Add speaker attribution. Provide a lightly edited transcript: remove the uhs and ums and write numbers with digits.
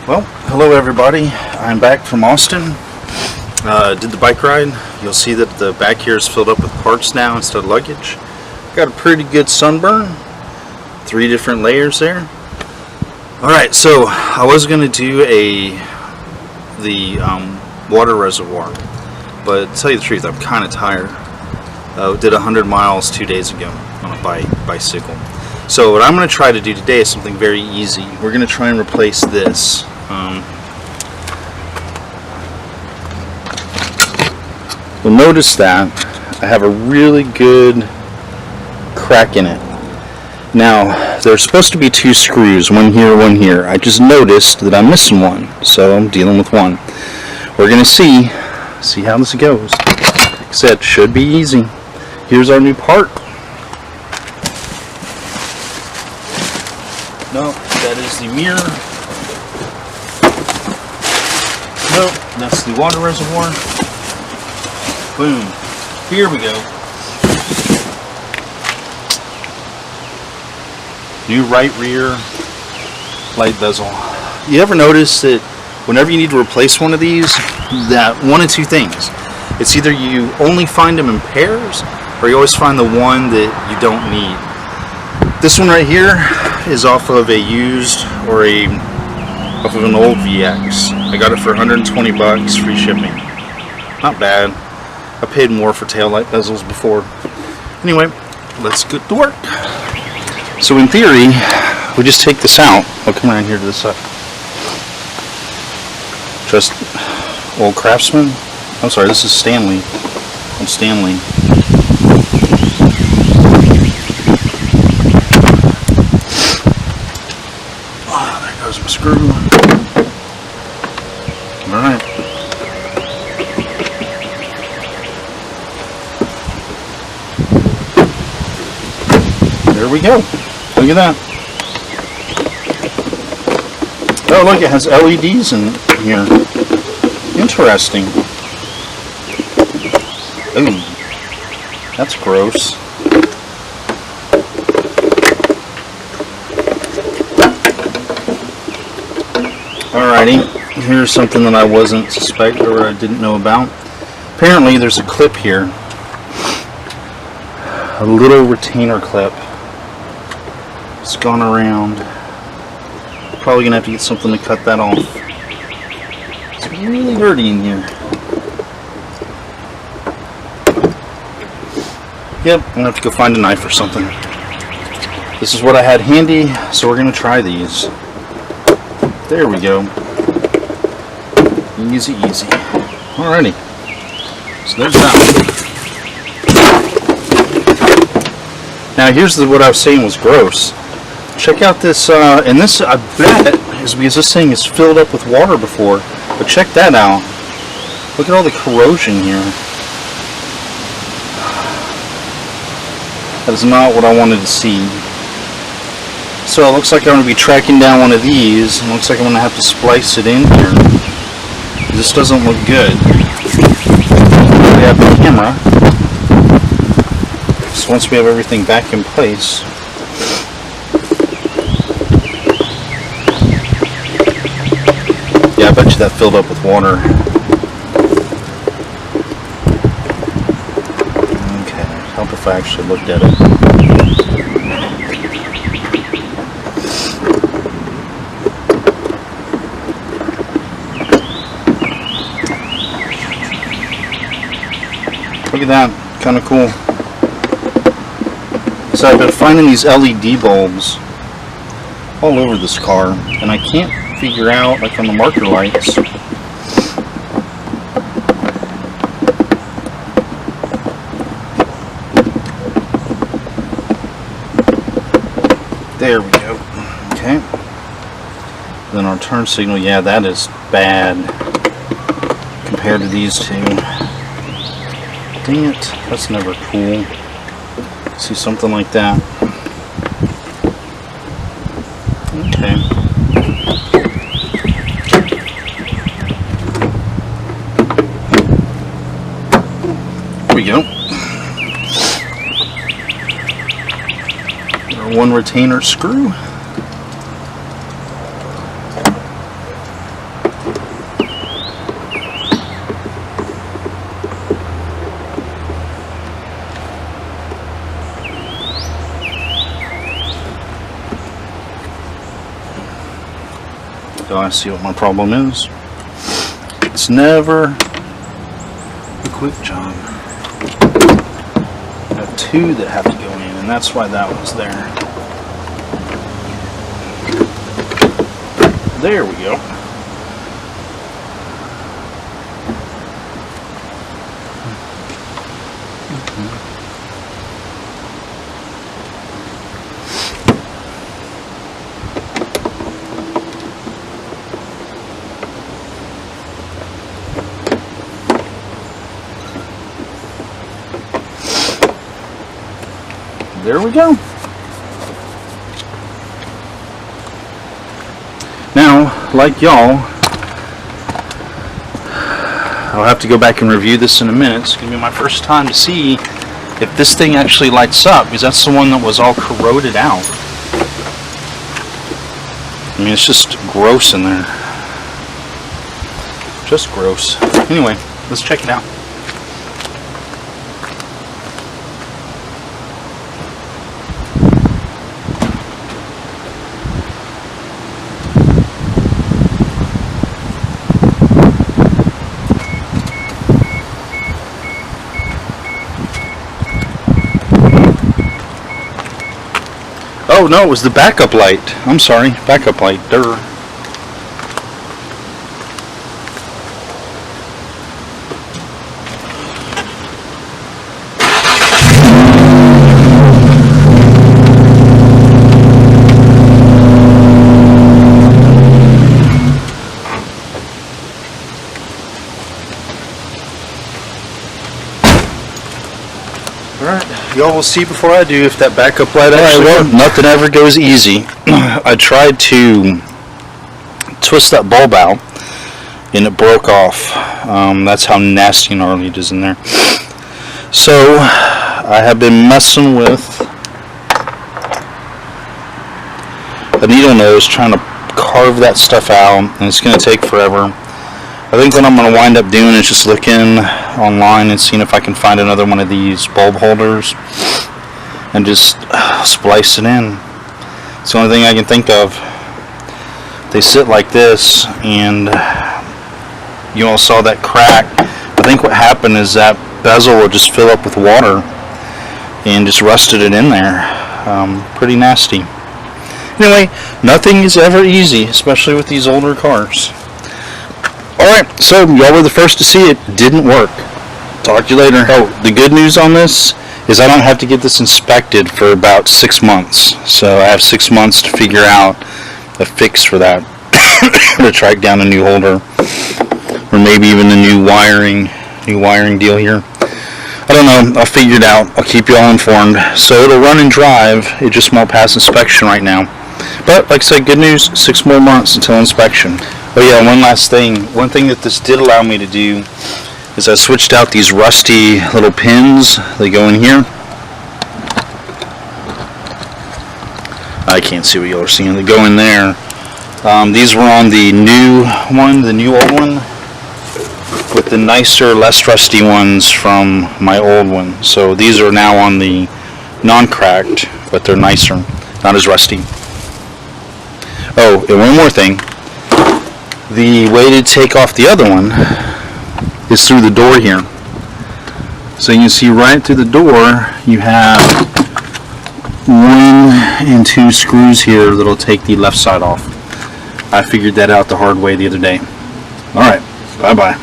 Speaker 1: Well, hello everybody. I'm back from Austin. Did the bike ride. You'll see that the back here is filled up with parts now instead of luggage. Got a pretty good sunburn. 3 different layers there. Alright, so I was going to do the water reservoir, but to tell you the truth, I'm kind of tired. Did 100 miles 2 days ago on a bicycle. So what I'm going to try to do today is something very easy. We're going to try and replace this. You'll notice that I have a really good crack in it. Now, there's supposed to be 2 screws, one here, one here. I just noticed that I'm missing one, so I'm dealing with one. We're going to see how this goes. Like I said, should be easy. Here's our new part. No, that is the mirror. Nope, that's the water reservoir. Boom. Here we go. New right rear light bezel. You ever notice that whenever you need to replace one of these, that one of 2 things. It's either you only find them in pairs, or you always find the one that you don't need. This one right here is off of a used or off of an old VX. I got it for 120 bucks, free shipping. Not bad. I paid more for taillight bezels before. Anyway, let's get to work. So in theory, we just take this out. I'll come around here to this side. Just old Craftsman. I'm sorry, this is Stanley. I'm Stanley. Oh, there goes my screw. Alright. There we go. Look at that. Oh, look, it has LEDs in here. Interesting. Ooh, that's gross. Alrighty, here's something that I wasn't suspecting or I didn't know about. Apparently there's a clip here. A little retainer clip. It's gone around. Probably gonna have to get something to cut that off. It's really dirty in here. Yep, I'm gonna have to go find a knife or something. This is what I had handy, so we're gonna try these. There we go. Easy, easy. Alrighty. So there's that one. Now here's what I was saying was gross. Check out this, and this I bet is because this thing is filled up with water before. But check that out. Look at all the corrosion here. That is not what I wanted to see. So it looks like I'm going to be tracking down one of these. It looks like I'm going to have to splice it in here. This doesn't look good. We have the camera. So once we have everything back in place, yeah, I bet you that filled up with water. Okay, help if I actually looked at it. Look at that, kind of cool. So I've been finding these LED bulbs all over this car, and I can't figure out, like on the marker lights, there we go. Okay, then our turn signal, yeah, that is bad compared to these 2. Dang it, that's never cool. See something like that. Okay. There we go. Our 1 retainer screw. So I see what my problem is. It's never a quick job. I have two that have to go in, and that's why that one's there. There we go. There we go. Now, like y'all, I'll have to go back and review this in a minute. It's going to be my first time to see if this thing actually lights up, because that's the one that was all corroded out. I mean, it's just gross in there. Just gross. Anyway, let's check it out. Oh no, it was the backup light. I'm sorry, backup light. Durr. Alright, y'all will see before I do if that backup light actually works. Nothing ever goes easy. I tried to twist that bulb out and it broke off. That's how nasty and gnarly it is in there. So I have been messing with the needle nose, trying to carve that stuff out, and it's going to take forever. I think what I'm going to wind up doing is just looking online and seeing if I can find another one of these bulb holders and just splice it in. It's the only thing I can think of. They sit like this, and you all saw that crack. I think what happened is that bezel will just fill up with water and just rusted it in there. Pretty nasty. Anyway, nothing is ever easy, especially with these older cars. Alright, so y'all were the first to see it. Didn't work. Talk to you later. Oh, the good news on this is I don't have to get this inspected for about 6 months. So I have 6 months to figure out a fix for that. To track down a new holder. Or maybe even a new wiring deal here. I don't know. I'll figure it out. I'll keep you all informed. So it'll run and drive. It just won't pass inspection right now. But like I said, good news, 6 more months until inspection. Oh yeah, one last thing. One thing that this did allow me to do is I switched out these rusty little pins. They go in here. I can't see what y'all are seeing. They go in there. These were on the new one, the new old one, with the nicer, less rusty ones from my old one. So these are now on the non-cracked, but they're nicer, not as rusty. Oh, and one more thing. The way to take off the other one is through the door here. So you can see right through the door you have 1 and 2 screws here that'll take the left side off. I figured that out the hard way the other day. Alright, bye bye.